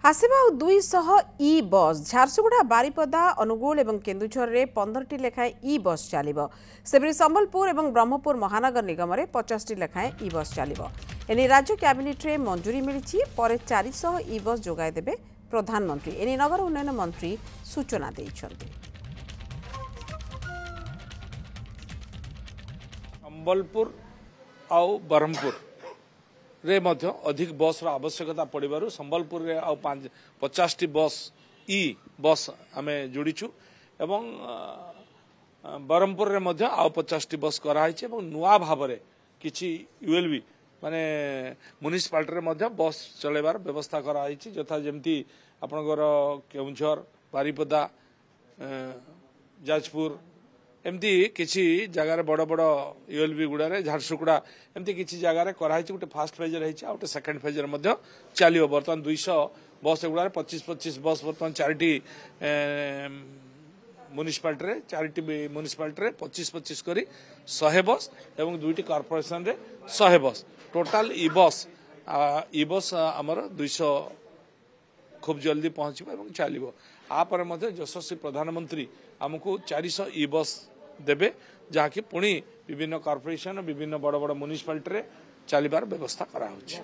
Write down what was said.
आसवा 200 ई बस झारसुगुड़ा बारिपदा अनुगुल और केन्दुझर में 15 लेखाएं ई बस चलो सेपरी संबलपुर और ब्रह्मपुर महानगर निगम में 50 लेखाएं ई बस चलो एने राज्य कैबिनेट रे मंजूरी मिली पर 400 ई बस जोगाई देबे प्रधानमंत्री एने नगर उन्नयन मंत्री सूचना देइछन्ति। संबलपुर आउ ब्रह्मपुर रे मध्य अधिक बस आवश्यकता पड़ू संबलपुर रे आउ 50 बस ई बस आमे जोड़ीचु एवं ब्रह्मपुर रे मध्य आउ 50 बस कराई एवं नुआ भाव में किछि यूएलबी माने म्युनिसिपालिटी रे मध्य बस चलेबार व्यवस्था कराई यथा जेमती आपनकर केउंझर बारिपदा जाजपुर एमती किसी जगार बड़ बड़ यूएलबी गुड़े झारसुगुड़ा एमती किसी जगार कराई गोटे फास्ट फेज रही गोटे सेकेंड फेज चलो बर्तमान 200 बस गुड़ा 25-25 बस बर्तमान चारिटी म्युनिसिपालिटी म्युनिसिपालिटी 25-25 करी 100 बस एवं 2टी कॉर्पोरेशन रे 100 बस टोटाल ई बस आमर 200 खूब जल्दी पहुंच चलो आपर यशस्वी प्रधानमंत्री आमको 400 ई बस देबे जहाँकि पुणी विभिन्न कॉर्पोरेशन विभिन्न बड़ बड़ म्युनिसिपालिटी चलबार व्यवस्था करा होछि।